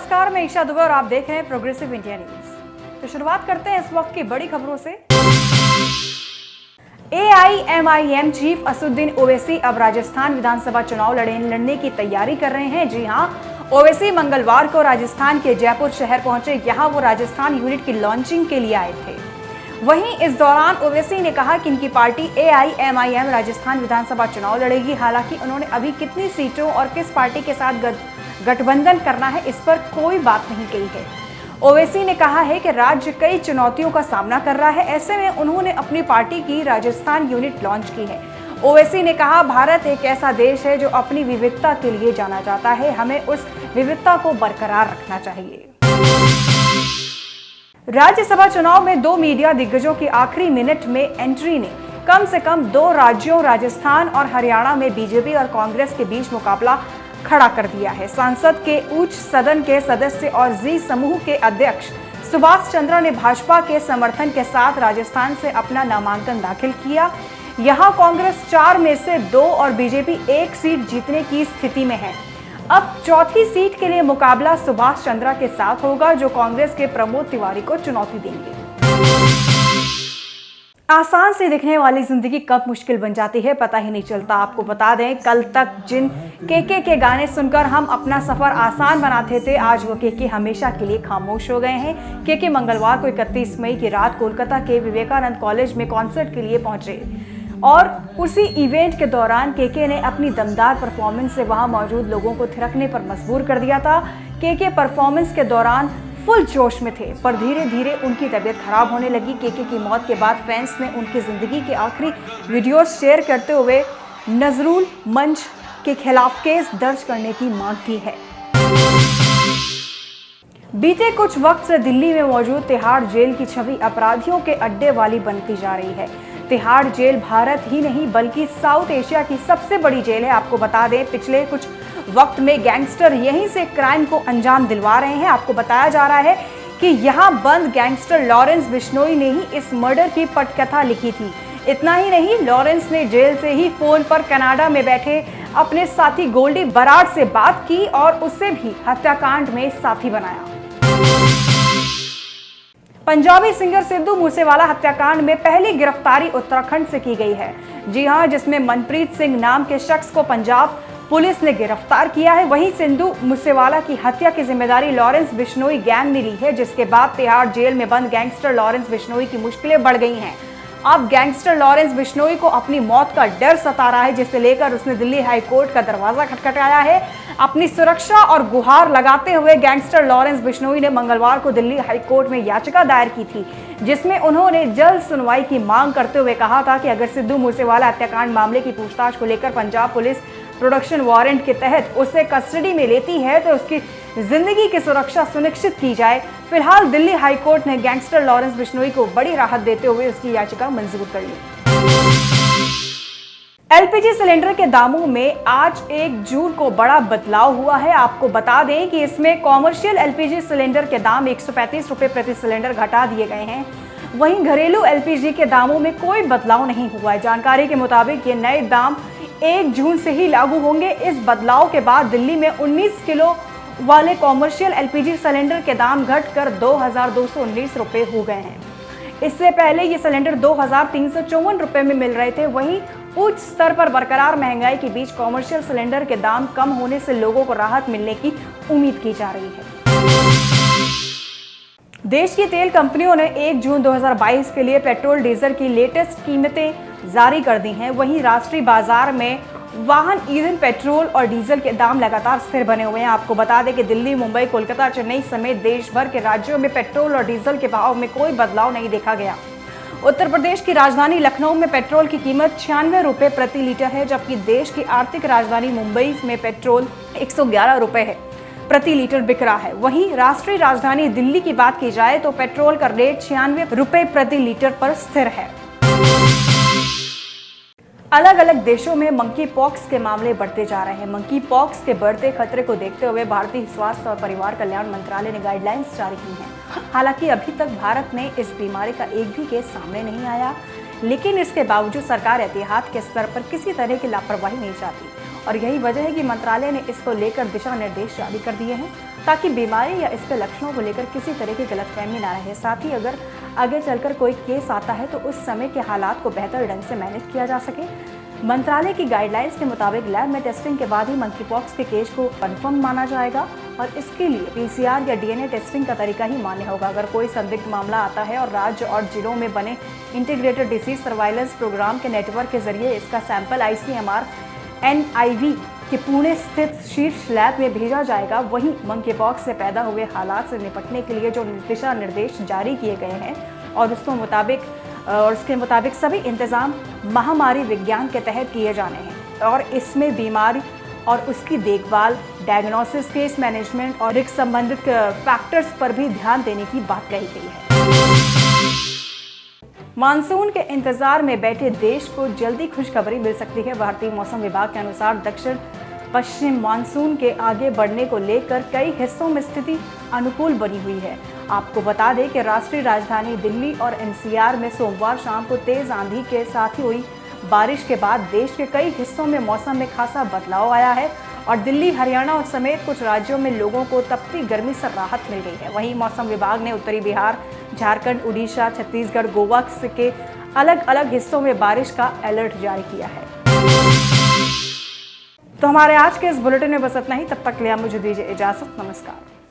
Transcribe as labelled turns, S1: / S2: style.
S1: नमस्कार, मैं ईशा दुबे और आप देख रहे हैं प्रोग्रेसिव इंडिया न्यूज। तो शुरुआत करते हैं इस वक्त की बड़ी खबरों से। AIMIM चीफ असदुद्दीन ओवैसी अब राजस्थान विधानसभा चुनाव लड़ने की तैयारी कर रहे हैं। जी हां, ओवैसी मंगलवार को राजस्थान के जयपुर शहर पहुंचे। यहां वो राजस्थान यूनिट की लॉन्चिंग के लिए आए थे। वहीं इस दौरान ओवैसी ने कहा कि इनकी पार्टी AIMIM राजस्थान विधानसभा चुनाव लड़ेगी। हालांकि उन्होंने अभी कितनी सीटों और किस पार्टी के साथ गठबंधन करना है, इस पर कोई बात नहीं कही है। ओवैसी ने कहा है कि राज्य कई चुनौतियों का सामना कर रहा है, ऐसे में उन्होंने अपनी पार्टी की राजस्थान यूनिट लॉन्च की है। ओवैसी ने कहा, भारत एक ऐसा देश है जो अपनी विविधता के लिए जाना जाता है, हमें उस विविधता को बरकरार रखना चाहिए। राज्यसभा चुनाव में 2 मीडिया दिग्गजों की आखिरी मिनट में एंट्री ने कम से कम 2 राज्यों राजस्थान और हरियाणा में बीजेपी और कांग्रेस के बीच मुकाबला खड़ा कर दिया है। संसद के उच्च सदन के सदस्य और जी समूह के अध्यक्ष सुभाष चंद्रा ने भाजपा के समर्थन के साथ राजस्थान से अपना नामांकन दाखिल किया। यहां कांग्रेस 4 में से 2 और बीजेपी 1 सीट जीतने की स्थिति में है। अब चौथी सीट के लिए मुकाबला सुभाष चंद्रा के साथ होगा, जो कांग्रेस के प्रमोद तिवारी को चुनौती देंगे। आसान से दिखने वाली जिंदगी कब मुश्किल बन जाती है, पता ही नहीं चलता। आपको बता दें, कल तक जिन केके के गाने सुनकर हम अपना सफर आसान बनाते थे, आज वो केके हमेशा के लिए खामोश हो गए हैं। केके मंगलवार को 31 मई की रात कोलकाता के विवेकानंद कॉलेज में कॉन्सर्ट के लिए पहुंचे और उसी इवेंट के दौरान केके ने अपनी दमदार परफॉर्मेंस से वहां मौजूद लोगों को थिरकने पर मजबूर कर दिया था। केके परफॉर्मेंस के दौरान फुल जोश में थे, पर धीरे धीरे उनकी तबीयत खराब होने लगी। केके की मौत के बाद फैंस ने उनकी जिंदगी के आखिरी वीडियो शेयर करते हुए नजरुल मंच के खिलाफ केस दर्ज करने की मांग की है। बीते कुछ वक्त से दिल्ली में मौजूद तिहाड़ जेल की छवि अपराधियों के अड्डे वाली बनती जा रही है। तिहाड़ जेल भारत ही नहीं बल्कि साउथ एशिया की सबसे बड़ी जेल है। आपको बता दें, पिछले कुछ वक्त में गैंगस्टर यहीं से क्राइम को अंजाम दिलवा रहे हैं। आपको बताया जा रहा है कि यहां बंद गैंगस्टर लॉरेंस बिश्नोई ने ही इस मर्डर की पटकथा लिखी थी। इतना ही नहीं, लॉरेंस ने जेल से ही फोन पर कनाडा में बैठे अपने साथी गोल्डी बराड़ से बात की और उसे भी हत्याकांड में साथी बनाया। पंजाबी सिंगर सिद्धू मूसेवाला हत्याकांड में पहली गिरफ्तारी उत्तराखंड से की गई है। जी हां, जिसमें मनप्रीत सिंह नाम के शख्स को पंजाब पुलिस ने गिरफ्तार किया है। वहीं सिद्धू मूसेवाला की हत्या की जिम्मेदारी लॉरेंस बिश्नोई गैंग ने ली है, जिसके बाद तिहाड़ जेल में बंद गैंगस्टर लॉरेंस बिश्नोई की मुश्किलें बढ़ गई हैं। अब गैंगस्टर लॉरेंस बिश्नोई को अपनी मौत का डर सता रहा है, जिसे लेकर उसने दिल्ली हाई कोर्ट का दरवाजा खटखटाया है। अपनी सुरक्षा और गुहार लगाते हुए गैंगस्टर लॉरेंस बिश्नोई ने मंगलवार को दिल्ली हाई कोर्ट में याचिका दायर की थी, जिसमें उन्होंने जल्द सुनवाई की मांग करते हुए कहा था कि अगर सिद्धू मूसेवाला हत्याकांड मामले की पूछताछ को लेकर पंजाब पुलिस प्रोडक्शन वारंट के तहत उसे कस्टडी में लेती है तो उसकी जिंदगी की सुरक्षा सुनिश्चित की जाए। फिलहाल दिल्ली हाई कोर्ट ने गैंगस्टर लॉरेंस बिश्नोई को बड़ी राहत देते हुए उसकी याचिका मंजूर कर ली। LPG सिलेंडर के दामों में आज 1 जून को बड़ा बदलाव हुआ है। आपको बता दें कि इसमें कॉमर्शियल LPG सिलेंडर के दाम 135 रुपए प्रति सिलेंडर घटा दिए गए हैं। वहीं घरेलू LPG के दामों में कोई बदलाव नहीं हुआ है। जानकारी के मुताबिक ये नए दाम 1 जून से ही लागू होंगे। इस बदलाव के बाद दिल्ली में 19 किलो वाले कॉमर्शियल LPG सिलेंडर के दाम घटकर 2219 रुपए हो गए हैं। इससे पहले ये सिलेंडर 2354 रुपए में मिल रहे थे। वहीं उच्च स्तर पर बरकरार महंगाई के बीच कॉमर्शियल सिलेंडर के दाम कम होने से लोगों को राहत मिलने की उम्मीद की जा रही है। देश की तेल कंपनियों ने 1 जून 2022 के लिए पेट्रोल डीजल की लेटेस्ट कीमतें जारी कर दी हैं। वहीं राष्ट्रीय बाजार में वाहन ईंधन पेट्रोल और डीजल के दाम लगातार स्थिर बने हुए हैं। आपको बता दें कि दिल्ली, मुंबई, कोलकाता, चेन्नई समेत देश भर के राज्यों में पेट्रोल और डीजल के भाव में कोई बदलाव नहीं देखा गया। उत्तर प्रदेश की राजधानी लखनऊ में पेट्रोल की कीमत 96 रुपए प्रति लीटर है, जबकि देश की आर्थिक राजधानी मुंबई में पेट्रोल 111 रुपए है प्रति लीटर बिक रहा है। वहीं राष्ट्रीय राजधानी दिल्ली की बात की जाए तो पेट्रोल का रेट 96 रुपए प्रति लीटर पर स्थिर है। अलग अलग देशों में मंकी पॉक्स के मामले बढ़ते जा रहे हैं। मंकी पॉक्स के बढ़ते खतरे को देखते हुए भारतीय स्वास्थ्य और परिवार कल्याण मंत्रालय ने गाइडलाइंस जारी की हैं। हालांकि अभी तक भारत में इस बीमारी का एक भी केस सामने नहीं आया, लेकिन इसके बावजूद सरकार एहतियात के स्तर पर किसी तरह की लापरवाही नहीं चाहती और यही वजह है कि मंत्रालय ने इसको लेकर दिशा निर्देश जारी कर दिए हैं। ताकि बीमारी या इसके लक्षणों को लेकर किसी तरह की गलतफहमी ना रहे। साथ ही अगर आगे चलकर कोई केस आता है तो उस समय के हालात को बेहतर ढंग से मैनेज किया जा सके। मंत्रालय की गाइडलाइंस के मुताबिक लैब में टेस्टिंग के बाद ही मंकीपॉक्स के केस को कंफर्म माना जाएगा और इसके लिए पीसीआर या डीएनए टेस्टिंग का तरीका ही मान्य होगा। अगर कोई संदिग्ध मामला आता है और राज्य और जिलों में बने इंटीग्रेटेड डिसीज सर्वाइलेंस प्रोग्राम के नेटवर्क के जरिए इसका सैंपल आईसीएमआर एनआईवी के पुणे स्थित शीर्ष लैब में भेजा जाएगा। वहीं मंकीपॉक्स से पैदा हुए हालात से निपटने के लिए जो दिशा निर्देश जारी किए गए हैं और उसके मुताबिक सभी इंतजाम महामारी विज्ञान के तहत किए जाने हैं और इसमें बीमारी और उसकी देखभाल, डायग्नोसिस, केस मैनेजमेंट और रिस्क संबंधित फैक्टर्स पर भी ध्यान देने की बात कही गई है। मानसून के इंतजार में बैठे देश को जल्दी खुशखबरी मिल सकती है। भारतीय मौसम विभाग के अनुसार दक्षिण पश्चिम मानसून के आगे बढ़ने को लेकर कई हिस्सों में स्थिति अनुकूल बनी हुई है। आपको बता दें कि राष्ट्रीय राजधानी दिल्ली और एनसीआर में सोमवार शाम को तेज आंधी के साथ ही हुई बारिश के बाद देश के कई हिस्सों में मौसम में खासा बदलाव आया है और दिल्ली, हरियाणा और समेत कुछ राज्यों में लोगों को तपती गर्मी से राहत मिल गई है। वहीं मौसम विभाग ने उत्तरी बिहार, झारखंड, उड़ीसा, छत्तीसगढ़, गोवा के अलग अलग हिस्सों में बारिश का अलर्ट जारी किया है। तो हमारे आज के इस बुलेटिन में बस इतना ही। तब तक के लिए मुझे दीजिए इजाजत। नमस्कार।